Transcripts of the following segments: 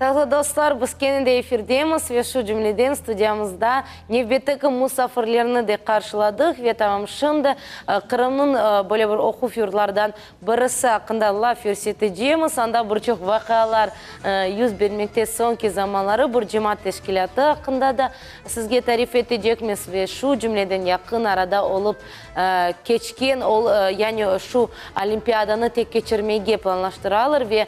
Сағлы достар, біз кенінде эфирдеміз, вешу жүмледен студиямызда Невбеттікі мұсафырлеріні де қаршыладық. Ветавам шынды Қырымның бөлі бір оқу фюрлардан бірісі ақында лав фюрсеті жеміз. Анда бұрчық вақалар юз бермекте сонки заманлары бір жемат тешкіляты ақында да сізге тариф еті жекмес вешу жүмледен яқын арада олып кечкен, яғни шу олимпиаданы тек кечірмеге планлаштыралыр ве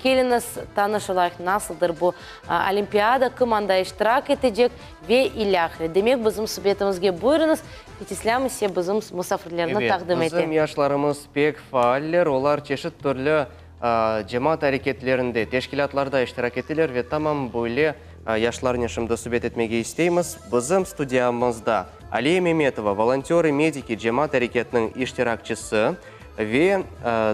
келіңіз танышылайық насылдыр бұл олимпиада, кім анда иштирак етежек ве иляхры. Демек, бізім сұбетімізге бұйырыңыз, кетеслямыз бізім мұсафырлеріні тақдым етем. Бізім яшларымыз пек фааллер, олар чешіт түрлі жемат әрекетлерінде, тешкілатларда иштирак етілер ве тамам бойле яшларыны шымды сұбет етмеге істейміз. Бізім студиямызда Алия Меметова, волонтеры, медики жемат әрекетінің иштиракчысы, ве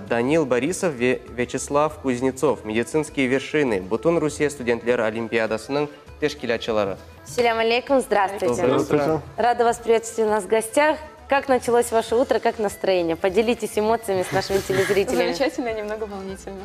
Данил Борисов, ве Вячеслав Кузнецов, медицинские вершины, Бутун Руссия студентлер Олимпиадасының тешкилячылары. Салям алейкум, здравствуйте. Здравствуйте. Рада вас приветствовать у нас в гостях. Как началось ваше утро, как настроение? Поделитесь эмоциями с нашими телезрителями. Замечательно, немного волнительно.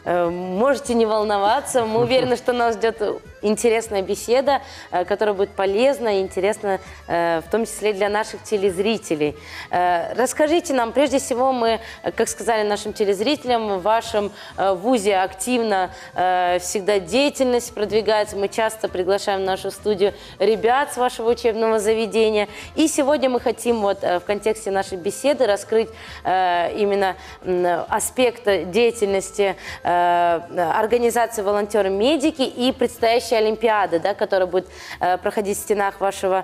Можете не волноваться, мы уверены, что нас ждет интересная беседа, которая будет полезна и интересна, в том числе для наших телезрителей. Расскажите нам, прежде всего, мы, как сказали нашим телезрителям, в вашем вузе активно всегда деятельность продвигается, мы часто приглашаем в нашу студию ребят с вашего учебного заведения, и сегодня мы хотим вот в контексте нашей беседы раскрыть именно аспект деятельности организации волонтеры-медики и предстоящей Олимпиады, да, которая будет проходить в стенах вашего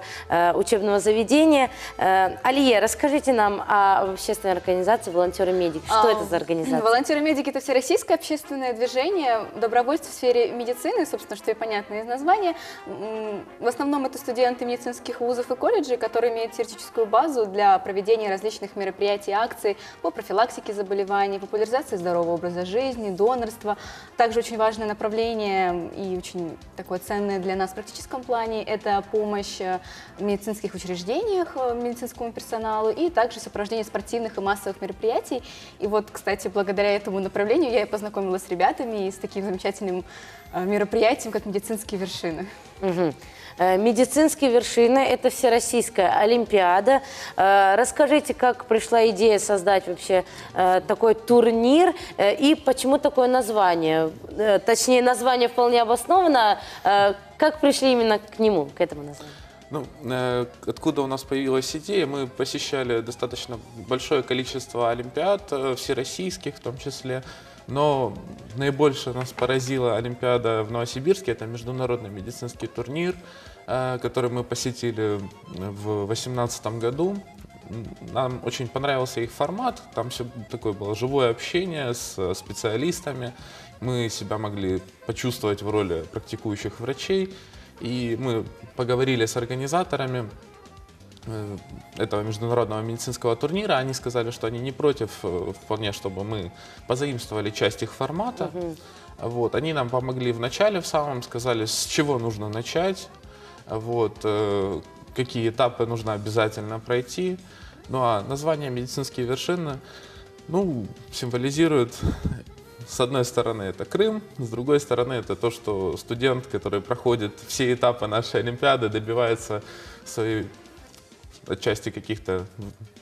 учебного заведения. Алия, расскажите нам о общественной организации волонтеры-медики. Что это за организация? Волонтеры-медики – это всероссийское общественное движение добровольцев в сфере медицины, собственно, что и понятно из названия. В основном это студенты медицинских вузов и колледжей, которые имеют теоретическую базу для проведения различных мероприятий и акций по профилактике заболеваний, популяризации здорового образа жизни, донорства. Также очень важное направление и очень такое ценное для нас в практическом плане – это помощь в медицинских учреждениях медицинскому персоналу и также сопровождение спортивных и массовых мероприятий. И вот, кстати, благодаря этому направлению я и познакомилась с ребятами и с таким замечательным мероприятием, как «Медицинские вершины». Угу. Медицинские вершины – это всероссийская олимпиада. Расскажите, как пришла идея создать вообще такой турнир и почему такое название? Точнее, название вполне обосновано. Как пришли именно к нему, к этому названию? Ну, откуда у нас появилась идея? Мы посещали достаточно большое количество олимпиад, всероссийских в том числе. Но наибольше нас поразила Олимпиада в Новосибирске. Это международный медицинский турнир, который мы посетили в 2018 году. Нам очень понравился их формат. Там все такое было живое общение с специалистами. Мы себя могли почувствовать в роли практикующих врачей. И мы поговорили с организаторами этого международного медицинского турнира. Они сказали, что они не против вполне, чтобы мы позаимствовали часть их формата. Вот. Они нам помогли в начале, в самом, сказали, с чего нужно начать, вот, какие этапы нужно обязательно пройти. Ну а название «Медицинские вершины» ну, символизирует, с одной стороны, это Крым, с другой стороны, это то, что студент, который проходит все этапы нашей Олимпиады, добивается своей отчасти каких-то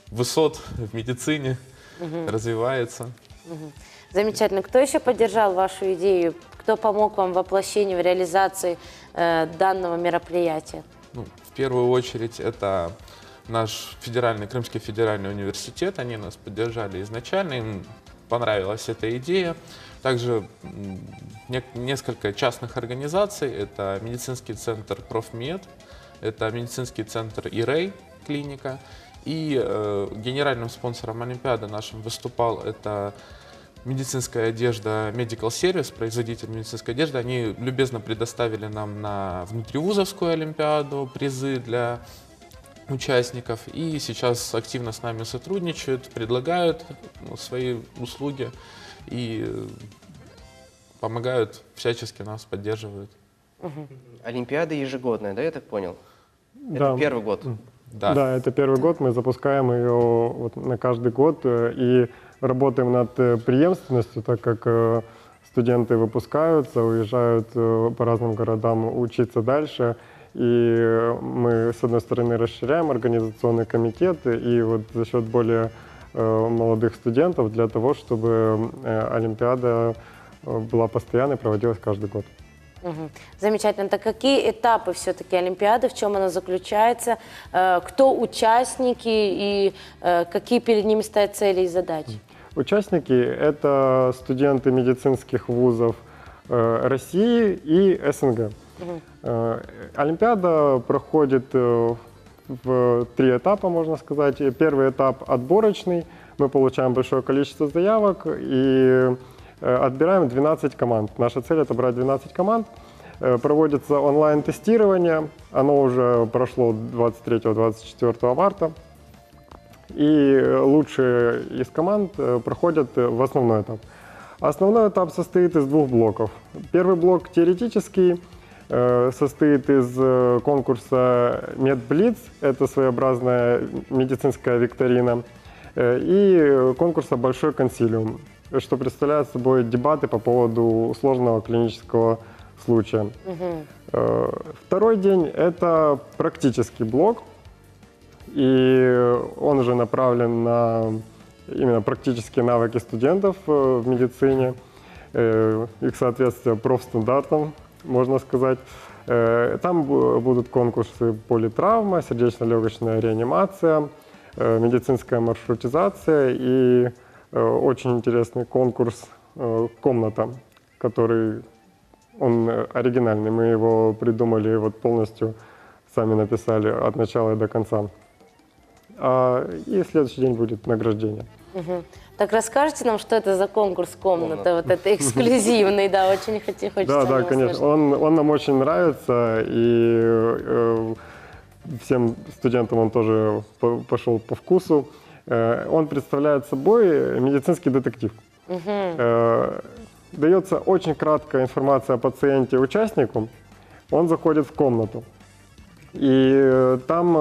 высот в медицине, развивается. Замечательно. Кто еще поддержал вашу идею? Кто помог вам в воплощении, в реализации данного мероприятия? Ну, в первую очередь это наш Крымский федеральный университет. Они нас поддержали изначально, им понравилась эта идея. Также несколько частных организаций. Это медицинский центр «Профмед», это медицинский центр «Ирей», клиника. И генеральным спонсором Олимпиады нашим выступал это медицинская одежда Medical Service, производитель медицинской одежды. Они любезно предоставили нам на внутривузовскую Олимпиаду призы для участников. И сейчас активно с нами сотрудничают, предлагают свои услуги и помогают, всячески нас поддерживают. Олимпиада ежегодная, да, я так понял? Да. Это первый год? Да. Да, это первый год, мы запускаем ее вот на каждый год и работаем над преемственностью, так как студенты выпускаются, уезжают по разным городам учиться дальше. И мы, с одной стороны, расширяем организационный комитет, и вот за счет более молодых студентов для того, чтобы Олимпиада была постоянной, проводилась каждый год. Мгм. Замечательно. Так какие этапы все-таки Олимпиады, в чем она заключается, кто участники и какие перед ними стоят цели и задачи? Участники – это студенты медицинских вузов России и СНГ. Олимпиада проходит в 3 этапа, можно сказать. Первый этап отборочный. Мы получаем большое количество заявок и отбираем 12 команд. Наша цель – отобрать 12 команд. Проводится онлайн-тестирование. Оно уже прошло 23-24 марта. И лучшие из команд проходят в основной этап. Основной этап состоит из 2 блоков. Первый блок теоретический, состоит из конкурса «Медблиц», это своеобразная медицинская викторина, и конкурса «Большой консилиум», что представляет собой дебаты по поводу сложного клинического случая. Второй день – это практический блок, и он уже направлен на именно практические навыки студентов в медицине, их соответствие профстандартам, можно сказать. Там будут конкурсы политравма, сердечно-легочная реанимация, медицинская маршрутизация и очень интересный конкурс «Комната», который он оригинальный. Мы его придумали вот полностью, сами написали от начала и до конца. И следующий день будет награждение. Мгм. Так расскажите нам, что это за конкурс «Комната», вот это эксклюзивный, да, очень хочется. Да, о да, нем конечно. услышать. Он нам очень нравится, и всем студентам он тоже пошел по вкусу. Он представляет собой медицинский детектив. Дается очень краткая информация о пациенте участнику. Он заходит в комнату, и там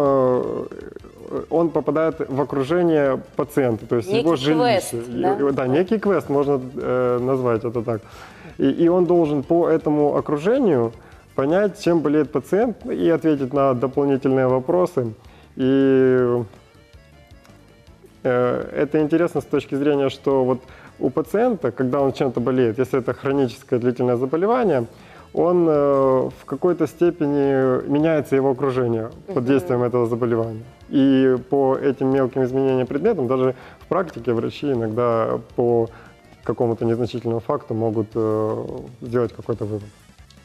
он попадает в окружение пациента, то есть некий его жилище. квест, да? Да, некий квест, можно назвать это так. И он должен по этому окружению понять, чем болеет пациент, и ответить на дополнительные вопросы. И это интересно с точки зрения, что вот у пациента, когда он чем-то болеет, если это хроническое длительное заболевание, он в какой-то степени меняется его окружение под действием этого заболевания. И по этим мелким изменениям предметам, даже в практике врачи иногда по какому-то незначительному факту могут сделать какой-то вывод.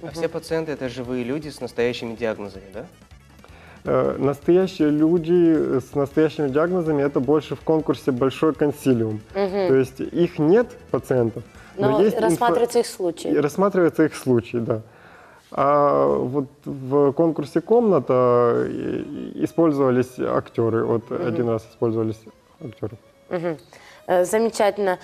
А все пациенты – это живые люди с настоящими диагнозами, да? Настоящие люди с настоящими диагнозами – это больше в конкурсе «Большой консилиум». То есть их нет, пациентов, Но есть рассматривается их случай. рассматривается их случай, да. А вот в конкурсе «Комната» использовались актеры. Вот один раз использовались актеры. Замечательно.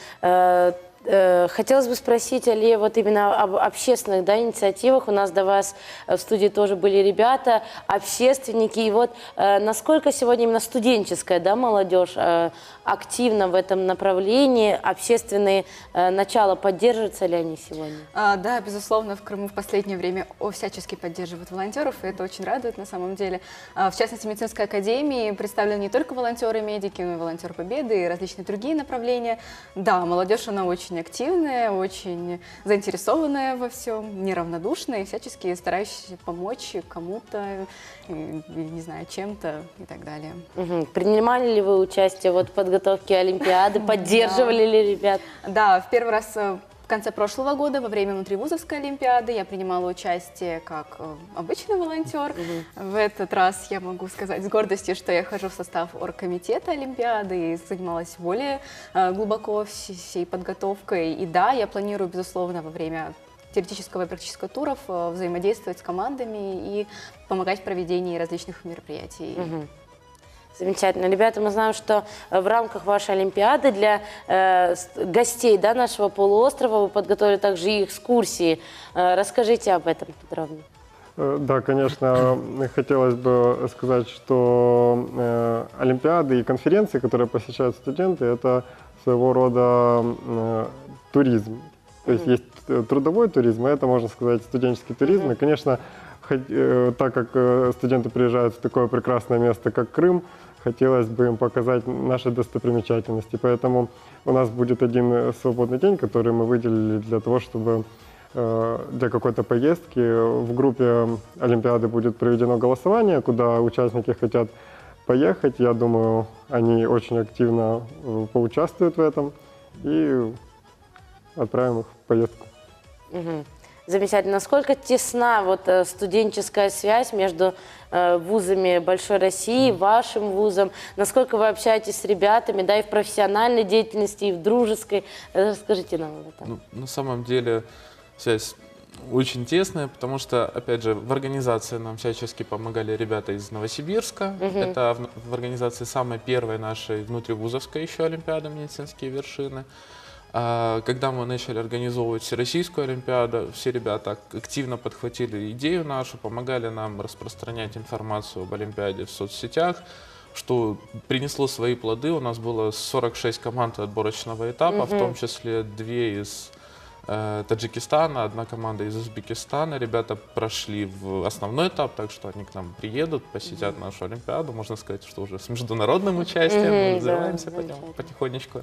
Хотелось бы спросить, Али, вот именно об общественных, да, инициативах. У нас до вас в студии тоже были ребята, общественники. И вот насколько сегодня именно студенческая, да, молодежь активна в этом направлении? Общественные начала поддерживаются ли они сегодня? Да, безусловно, в Крыму в последнее время всячески поддерживают волонтеров, и это очень радует на самом деле. В частности, в медицинской академии представлены не только волонтеры-медики, но и волонтеры Победы и различные другие направления. Да, молодежь, она очень активная, очень заинтересованная во всем, неравнодушная и всячески старающаяся помочь кому-то, не знаю, чем-то и так далее. Принимали ли вы участие вот в подготовке Олимпиады? Поддерживали ли ребят? Да, в первый раз в конце прошлого года во время внутривузовской Олимпиады я принимала участие как обычный волонтер. В этот раз я могу сказать с гордостью, что я хожу в состав оргкомитета Олимпиады и занималась более глубоко всей подготовкой. И да, я планирую, безусловно, во время теоретического и практического туров взаимодействовать с командами и помогать в проведении различных мероприятий. Замечательно. Ребята, мы знаем, что в рамках вашей Олимпиады для гостей, да, нашего полуострова вы подготовили также и экскурсии. Расскажите об этом подробнее. Да, конечно, хотелось бы сказать, что Олимпиады и конференции, которые посещают студенты, это своего рода туризм. То есть есть трудовой туризм, а это, можно сказать, студенческий туризм. И, конечно, так как студенты приезжают в такое прекрасное место, как Крым, хотелось бы им показать наши достопримечательности. Поэтому у нас будет один свободный день, который мы выделили для того, чтобы для какой-то поездки. В группе Олимпиады будет проведено голосование, куда участники хотят поехать. Я думаю, они очень активно поучаствуют в этом и отправим их в поездку. Мгм. Замечательно. Насколько тесна вот студенческая связь между вузами Большой России, вашим вузом? Насколько вы общаетесь с ребятами, да, и в профессиональной деятельности, и в дружеской? Расскажите нам об этом. Ну, на самом деле связь очень тесная, потому что, опять же, в организации нам всячески помогали ребята из Новосибирска. Это в организации самой первой нашей внутривузовской еще Олимпиады «Медицинские вершины». А когда мы начали организовывать Всероссийскую Олимпиаду, все ребята активно подхватили идею нашу, помогали нам распространять информацию об Олимпиаде в соцсетях, что принесло свои плоды. У нас было 46 команд отборочного этапа, в том числе 2 из Таджикистана, 1 команда из Узбекистана. Ребята прошли в основной этап, так что они к нам приедут, посетят нашу Олимпиаду. Можно сказать, что уже с международным участием мы развиваемся потихонечку.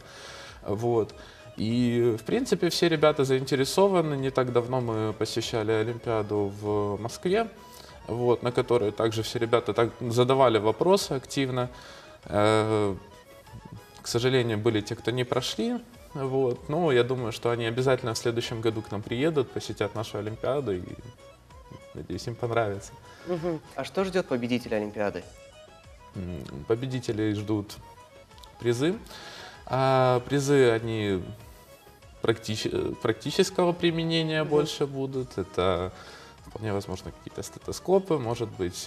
Вот. И, в принципе, все ребята заинтересованы. Не так давно мы посещали Олимпиаду в Москве, вот, на которой также все ребята задавали вопросы активно. К сожалению, были те, кто не прошли. Вот. Но я думаю, что они обязательно в следующем году к нам приедут, посетят нашу Олимпиаду и, надеюсь, им понравится. А что ждет победителя Олимпиады? Победителей ждут призы. А призы, они практического применения больше будут. Это вполне возможно какие-то стетоскопы, может быть,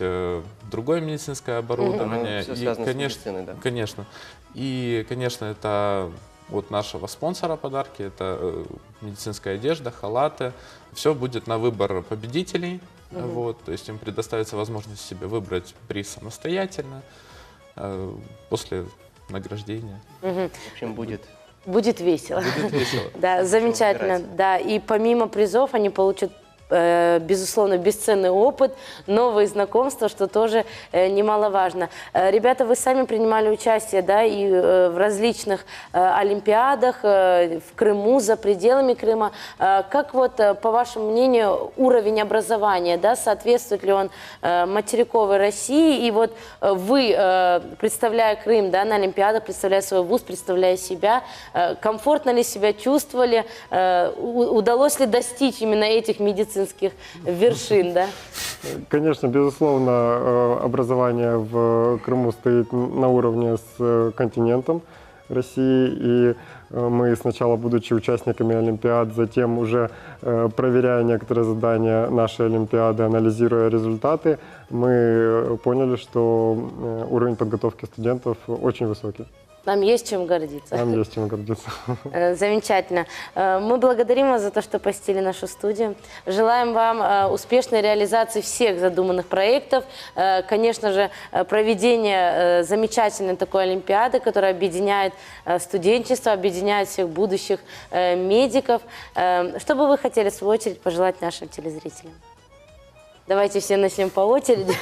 другое медицинское оборудование. Все связано с медициной, да? Конечно. И, конечно, это от нашего спонсора подарки, это медицинская одежда, халаты. Все будет на выбор победителей. Вот, то есть им предоставится возможность себе выбрать приз самостоятельно после награждения. В общем, будет Весело. Будет весело. Да, замечательно. выбирать. Да, и помимо призов они получат, безусловно, бесценный опыт, новые знакомства, что тоже немаловажно. Ребята, вы сами принимали участие, да, и в различных олимпиадах, в Крыму, за пределами Крыма. Как вот, по вашему мнению, уровень образования, да, соответствует ли он материковой России? И вот вы, представляя Крым, да, на олимпиадах, представляя свой вуз, представляя себя, комфортно ли себя чувствовали? Удалось ли достичь именно этих медицинских вершин, да? Конечно, безусловно, образование в Крыму стоит на уровне с континентом России. И мы сначала, будучи участниками Олимпиад, затем уже проверяя некоторые задания нашей Олимпиады, анализируя результаты, мы поняли, что уровень подготовки студентов очень высокий. Нам есть чем гордиться. Нам есть чем гордиться. Замечательно. Мы благодарим вас за то, что посетили нашу студию. Желаем вам успешной реализации всех задуманных проектов. Конечно же, проведения замечательной такой олимпиады, которая объединяет студенчество, объединяет всех будущих медиков. Что бы вы хотели, в свою очередь, пожелать нашим телезрителям? Давайте все начнем по очереди.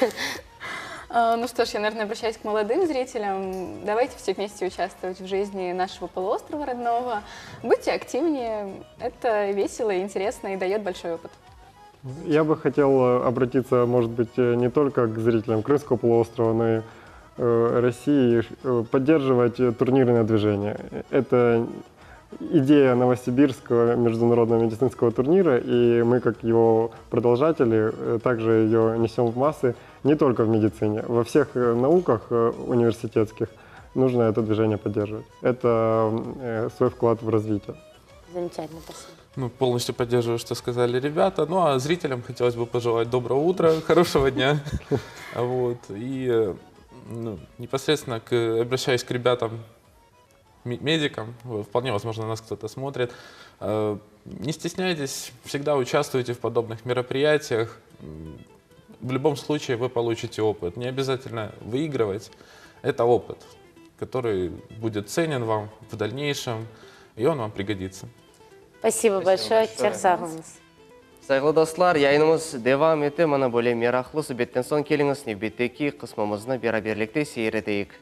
Ну что ж, я, наверное, обращаюсь к молодым зрителям. Давайте все вместе участвовать в жизни нашего полуострова родного. Будьте активнее. Это весело и интересно и дает большой опыт. Я бы хотел обратиться, может быть, не только к зрителям Крымского полуострова, но и России, поддерживать турнирное движение. Это идея Новосибирского международного медицинского турнира, и мы, как его продолжатели, также ее несем в массы не только в медицине. Во всех науках университетских нужно это движение поддерживать. Это свой вклад в развитие. Замечательно, спасибо. Ну, полностью поддерживаю, что сказали ребята. Ну, а зрителям хотелось бы пожелать доброго утра, хорошего дня. Вот. И непосредственно обращаюсь к ребятам, медикам, вполне возможно, нас кто-то смотрит. Не стесняйтесь, всегда участвуйте в подобных мероприятиях. В любом случае вы получите опыт. Не обязательно выигрывать. Это опыт, который будет ценен вам в дальнейшем, и он вам пригодится. Спасибо большое. Чарсағымыз. Сайғылы достар, яйынымыз девам еті, мана бөле мерақлы сөбеттен сон келіңіз, небеттеки қысмымызны бера берлікте сейір етейік.